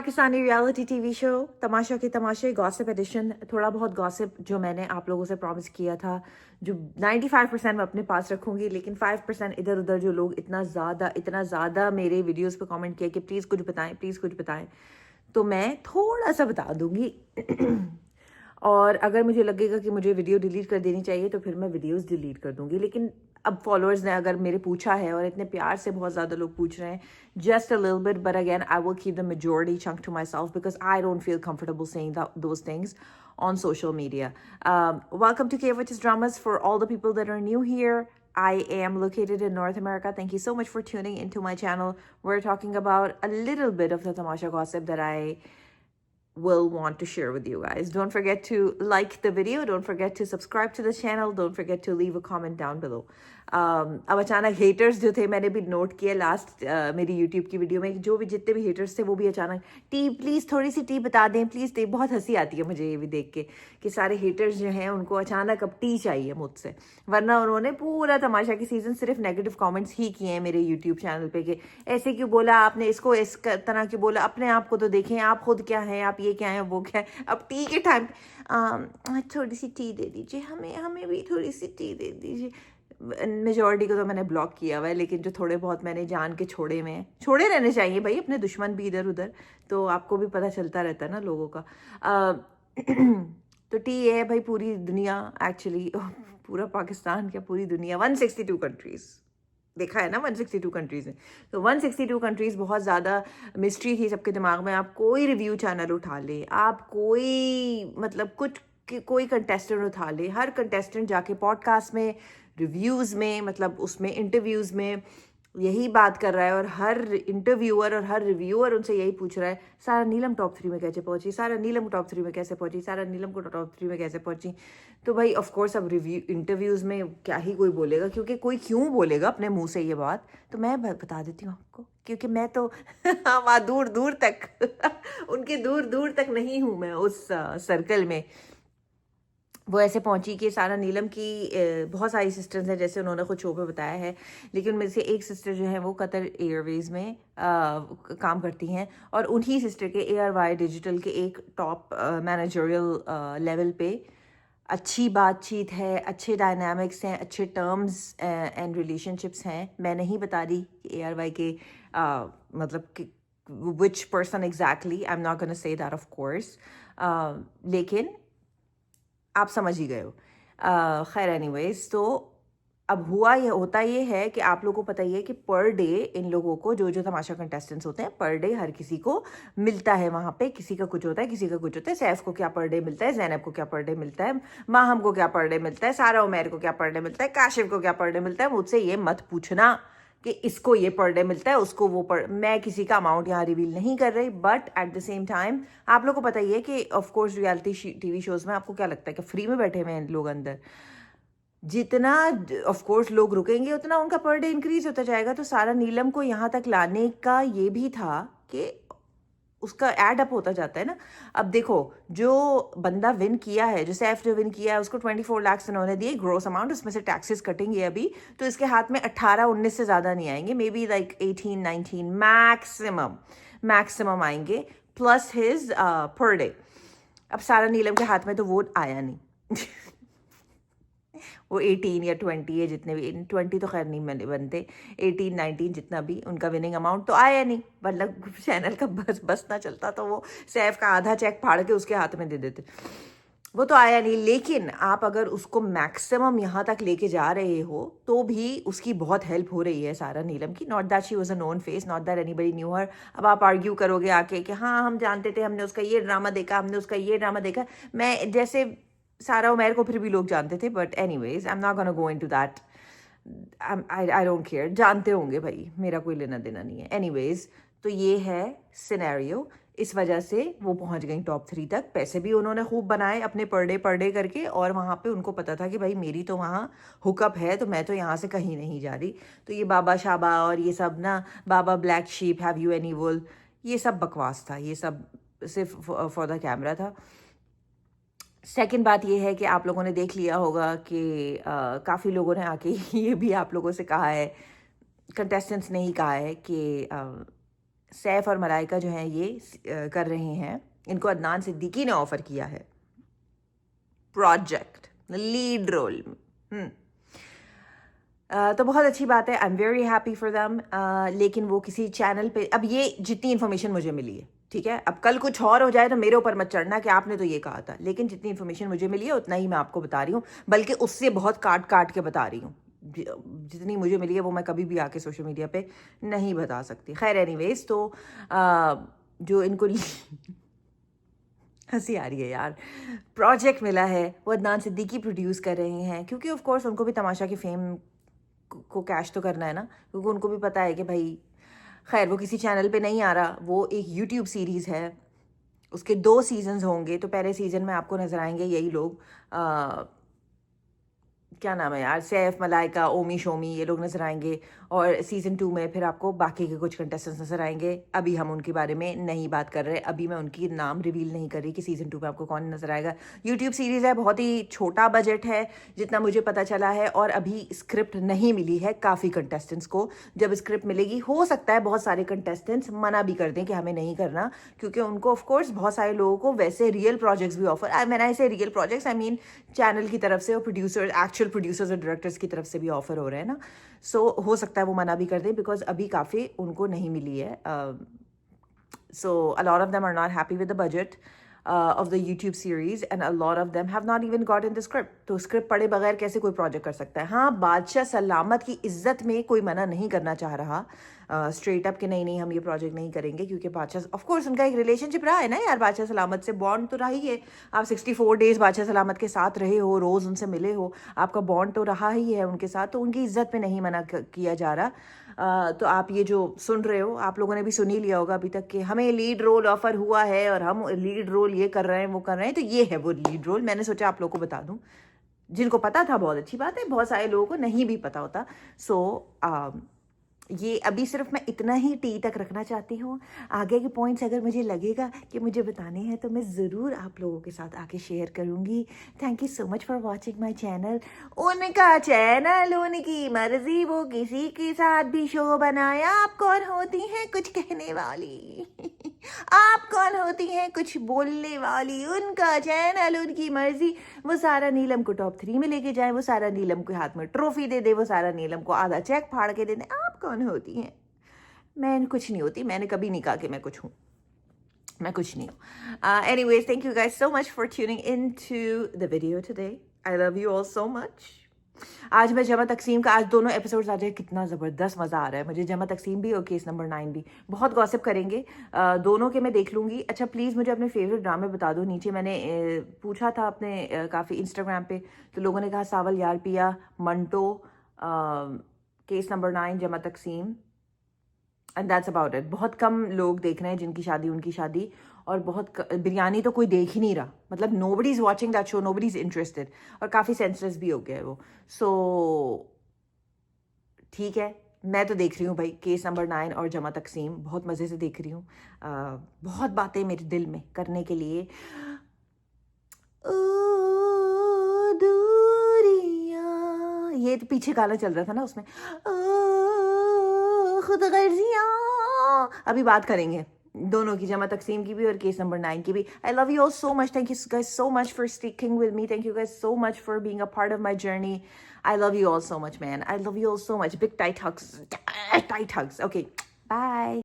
Pakistani reality TV show तमाशा के तमाशे gossip addition. थोड़ा बहुत गॉसिप जो मैंने आप लोगों से प्रॉमिस किया था, जो 95% मैं अपने पास रखूंगी, लेकिन 5% इधर उधर जो लोग इतना ज़्यादा मेरे वीडियोस पे कमेंट किया कि प्लीज़ कुछ बताएं, प्लीज़ कुछ बताएं, तो मैं थोड़ा सा बता दूंगी। और अगर मुझे लगेगा कि मुझे वीडियो डिलीट कर देनी चाहिए तो फिर मैं वीडियोस डिलीट कर दूंगी। लेकिन अब फॉलोअर्स ने अगर मेरे पूछा है और इतने प्यार से बहुत ज़्यादा लोग पूछ रहे हैं, just a little bit, but again I will keep the majority chunk to myself because I don't feel comfortable saying those things on social media. Welcome to KFHS Dramas. For all the people that are new here, I am located in North America. Thank you so much for tuning into my channel. We're talking about a little bit of the Tamasha gossip that I will want to share with you guys. Don't forget to like the video. Don't forget to subscribe to the channel. Don't forget to leave a comment down below. अब अचानक haters जो थे, मैंने भी note किया last मेरी YouTube की video में, जो भी जितने भी हेटर्स थे वो भी अचानक टी प्लीज़ थोड़ी सी टी बता दें, प्लीज़ टी। बहुत हंसी आती है मुझे ये भी देख के कि सारे हेटर्स जो हैं उनको अचानक अब टी चाहिए मुझसे, वरना उन्होंने पूरा तमाशा की सीज़न सिर्फ नेगेटिव कमेंट्स ही किए हैं मेरे यूट्यूब चैनल पे कि ऐसे क्यों बोला आपने, इसको इस तरह क्यों बोला, अपने आप को तो देखें, आप खुद क्या हैं, आप ये क्या हैं, वो क्या है। अब टी के टाइम थोड़ी सी टी दे दीजिए, हमें हमें भी थोड़ी सी टी दे दीजिए। मेजॉरिटी को तो मैंने ब्लॉक किया हुआ है, लेकिन जो थोड़े बहुत मैंने जान के छोड़े हुए हैं, छोड़े रहने चाहिए भाई, अपने दुश्मन भी इधर उधर, तो आपको भी पता चलता रहता है ना लोगों का। तो टी है भाई, पूरी दुनिया एक्चुअली पूरा पाकिस्तान क्या, पूरी दुनिया 162 कंट्रीज देखा है ना, 162 कंट्रीज में। तो 162 कंट्रीज बहुत ज़्यादा मिस्ट्री थी सबके दिमाग में। आप कोई रिव्यू चैनल उठा ले, आप कोई मतलब कुछ कोई कंटेस्टेंट उठा ले, हर कंटेस्टेंट जाके पॉडकास्ट में, रिव्यूज़ में, मतलब उसमें इंटरव्यूज़ में यही बात कर रहा है, और हर इंटरव्यूअर और हर रिव्यूअर उनसे यही पूछ रहा है, सारा नीलम टॉप 3 में कैसे पहुंची, सारा नीलम टॉप 3 में कैसे पहुंची, सारा नीलम को टॉप 3 में कैसे पहुंची। तो भाई ऑफ कोर्स अब रिव्यू इंटरव्यूज़ में क्या ही कोई बोलेगा, क्योंकि कोई क्यों बोलेगा अपने मुंह से ये बात। तो मैं बता देती हूँ आपको, क्योंकि मैं तो वहाँ दूर दूर तक उनके दूर दूर तक नहीं हूँ मैं उस सर्कल में। वो ऐसे पहुंची कि सारा नीलम की बहुत सारी सिस्टर्स हैं, जैसे उन्होंने खुद शो पे बताया है, लेकिन उनमें से एक सिस्टर जो है वो कतर एयरवेज़ में काम करती हैं, और उन्हीं सिस्टर के ARY डिजिटल के एक टॉप मैनेजरियल लेवल पे अच्छी बातचीत है, अच्छे डायनामिक्स हैं, अच्छे टर्म्स एंड रिलेशनशिप्स हैं। मैं नहीं बता रही कि ARY के मतलब which person exactly, I am not gonna say that of course, लेकिन आप समझ ही गए हो। खैर एनीवेज, तो अब होता ये है कि आप लोगों को पता ही है कि पर डे इन लोगों को, जो जो तमाशा कंटेस्टेंट्स होते हैं, पर डे हर किसी को मिलता है वहाँ पे। किसी का कुछ होता है, किसी का कुछ होता है। सैफ को क्या पर डे मिलता है, ज़ैनब को क्या पर डे मिलता है, माहम को क्या पर डे मिलता है, सारा उमैर को क्या पर डे मिलता है, काशिफ को क्या पर डे मिलता है। मुझसे ये मत पूछना कि इसको ये पर डे मिलता है, उसको वो पर। मैं किसी का अमाउंट यहाँ रिवील नहीं कर रही, but at the same time आप लोग को पता ही है कि of course reality TV shows में आपको क्या लगता है कि फ्री में बैठे हुए हैं लोग अंदर। जितना ऑफ कोर्स लोग रुकेंगे उतना उनका पर डे इंक्रीज होता जाएगा। तो सारा नीलम को यहाँ तक लाने का ये भी था कि उसका एड अप होता जाता है ना। अब देखो, जो बंदा विन किया है, जो सैफ जो विन किया है, उसको 24 लाख उन्होंने दिए ग्रोस अमाउंट, उसमें से टैक्सेस कटेंगे अभी, तो इसके हाथ में 18-19 से ज़्यादा नहीं आएंगे, मे बी लाइक 18-19 मैक्सिमम आएंगे, प्लस हिज पर डे। अब सारा नीलम के हाथ में तो वो आया नहीं वो 18 या 20 है, जितने भी 20 तो खैर नहीं बनते, 18-19 जितना भी उनका विनिंग अमाउंट तो आया नहीं। मतलब चैनल का बस ना चलता तो वो सैफ का आधा चेक फाड़ के उसके हाथ में दे देते, वो तो आया नहीं। लेकिन आप अगर उसको मैक्सिमम यहाँ तक लेके जा रहे हो तो भी उसकी बहुत हेल्प हो रही है सारा नीलम की। Not that she was a known face, not that anybody new here. अब आप आर्ग्यू करोगे आके कि हाँ हम जानते थे, हमने उसका ये ड्रामा देखा, हमने उसका ये ड्रामा देखा। मैं जैसे सारा उमैर को फिर भी लोग जानते थे, but anyways I am not gonna go into that, I don't care. जानते होंगे भाई, मेरा कोई लेना देना नहीं है। एनीवेज, तो ये है सिनेरियो, इस वजह से वो पहुंच गई टॉप 3 तक। पैसे भी उन्होंने खूब बनाए अपने पर डे करके, और वहाँ पे उनको पता था कि भाई मेरी तो वहाँ हुकअप है, तो मैं तो यहाँ से कहीं नहीं जा रही। तो ये बाबा शाबा और ये सब ना, baa black sheep, have you any wool, ये सब बकवास था, ये सब सिर्फ फॉर द कैमरा था। सेकंड बात ये है कि आप लोगों ने देख लिया होगा कि काफ़ी लोगों ने आके ये भी आप लोगों से कहा है, कंटेस्टेंट्स ने ही कहा है कि सैफ और मलाइका जो हैं ये कर रहे हैं, इनको अदनान सिद्दीकी ने ऑफ़र किया है प्रोजेक्ट लीड रोल। तो बहुत अच्छी बात है, I am very happy for them. लेकिन वो किसी चैनल पे, अब ये जितनी इन्फॉर्मेशन मुझे मिली है, ठीक है, अब कल कुछ और हो जाए तो मेरे ऊपर मत चढ़ना कि आपने तो ये कहा था, लेकिन जितनी इन्फॉर्मेशन मुझे मिली है उतना ही मैं आपको बता रही हूँ, बल्कि उससे बहुत काट काट के बता रही हूँ। जितनी मुझे मिली है वो मैं कभी भी आके सोशल मीडिया पे नहीं बता सकती। खैर एनीवेज, तो जो इनको हंसी आ रही है यार, प्रोजेक्ट मिला है, वो अदनान सिद्दीकी प्रोड्यूस कर रहे हैं, क्योंकि ऑफ कोर्स उनको भी तमाशा की फेम को कैश तो करना है ना, क्योंकि उनको भी पता है कि भाई, खैर वो किसी चैनल पे नहीं आ रहा, वो एक यूट्यूब सीरीज़ है, उसके 2 सीजन्स होंगे। तो पहले सीज़न में आपको नज़र आएंगे यही लोग, क्या नाम है यार, सैफ, मलाइका, ओमी शोमी, ये लोग नज़र आएंगे। और सीज़न 2 में फिर आपको बाकी के कुछ कंटेस्टेंट्स नज़र आएंगे। अभी हम उनके बारे में नहीं बात कर रहे, अभी मैं उनकी नाम रिवील नहीं कर रही कि सीज़न 2 में आपको कौन नज़र आएगा। यूट्यूब सीरीज़ है, बहुत ही छोटा बजट है जितना मुझे पता चला है, और अभी स्क्रिप्ट नहीं मिली है काफ़ी कंटेस्टेंट्स को। जब स्क्रिप्ट मिलेगी हो सकता है बहुत सारे कंटेस्टेंट्स मना भी कर दें कि हमें नहीं करना, क्योंकि उनको ऑफकोर्स बहुत सारे लोगों को वैसे रियल प्रोजेक्ट्स भी ऑफर, मैंने ऐसे real projects I mean channel की तरफ से और प्रोड्यूसर, एक्चुअल प्रोड्यूसर्स और डायरेक्टर्स की तरफ से भी ऑफर हो रहे हैं ना। सो हो सकता है वो मना भी कर दें, बिकॉज अभी काफ़ी उनको नहीं मिली है। So a lot of them are not happy with the budget of the YouTube series and a lot of them have not even gotten the script. तो स्क्रिप्ट पढ़े बगैर कैसे कोई प्रोजेक्ट कर सकता है। हाँ, बादशाह सलामत की इज्जत में कोई मना नहीं करना चाह रहा स्ट्रेट अप कि नहीं नहीं हम ये प्रोजेक्ट नहीं करेंगे, क्योंकि बादशाह ऑफ कोर्स उनका एक रिलेशनशिप रहा है ना यार, बादशाह सलामत से बॉन्ड तो रहा ही है। आप 64 डेज बादशाह सलामत के साथ रहे हो, रोज़ उनसे मिले हो, आपका बॉन्ड तो रहा ही है उनके साथ, तो उनकी इज्जत में नहीं मना किया जा रहा। तो आप ये जो सुन रहे हो, आप लोगों ने भी सुन ही लिया होगा अभी तक कि हमें लीड रोल ऑफर हुआ है और हम लीड रोल ये कर रहे हैं वो कर रहे हैं, तो ये है वो लीड रोल। मैंने सोचा आप लोगों को बता दूं, जिनको पता था बहुत अच्छी बात है, बहुत सारे लोगों को नहीं भी पता होता। सो ये अभी सिर्फ मैं इतना ही टी तक रखना चाहती हूँ। आगे के पॉइंट्स अगर मुझे लगेगा कि मुझे बताने हैं तो मैं ज़रूर आप लोगों के साथ आके शेयर करूँगी। Thank you so much for watching my channel. उनका चैनल, उनकी मर्जी, वो किसी के साथ भी शो बनाए। आप कौन होती हैं कुछ कहने वाली आप कौन होती हैं कुछ बोलने वाली। उनका चैनल, उनकी मर्जी। वो सारा नीलम को टॉप 3 में लेके जाए, वो सारा नीलम के हाथ में ट्रॉफी दे दे, वो सारा नीलम को आधा चेक फाड़ के दे दे। आप कौन होती हैं? मैं कुछ नहीं होती, मैंने कभी नहीं कहा कि मैं कुछ हूँ, मैं कुछ नहीं हूँ। Anyways, thank you guys so much for tuning in to the video today. I love you all so much. आज मैं जमा तकसीम का, आज दोनों एपिसोड्स आ जाए, कितना ज़बरदस्त मज़ा आ रहा है मुझे। जमा तकसीम भी और केस नंबर 9 भी, बहुत गॉसिप करेंगे दोनों के, मैं देख लूँगी। अच्छा प्लीज़ मुझे अपने फेवरेट ड्रामे बता दो। नीचे मैंने पूछा था अपने काफ़ी इंस्टाग्राम पे, तो लोगों ने कहा सावल यार पिया, मंटो, केस नंबर 9, जमा तकसीम, एंड दैट्स अबाउट इट। बहुत कम लोग देख रहे हैं जिनकी शादी उनकी शादी, और बहुत बिरयानी तो कोई देख ही नहीं रहा, मतलब nobody is watching that show, nobody is interested, और काफ़ी सेंसलेस भी हो गया है वो। सो ठीक है, मैं तो देख रही हूँ भाई केस नंबर 9 और जमा तकसीम, बहुत मज़े से देख रही हूँ। बहुत बातें मेरे दिल में करने के लिए। ओ दूरियां, ये तो पीछे गाना चल रहा था ना उसमें, खुद गर्जियां। अभी बात करेंगे दोनों की, जमा तकसीम की भी और केस नंबर 9 की भी। आई love you all so much. Thank you guys so much for sticking with me. Thank you guys so much for being a part of my journey. I love you all so much, man. I love you all so much. Big tight hugs. Tight hugs. Okay, bye.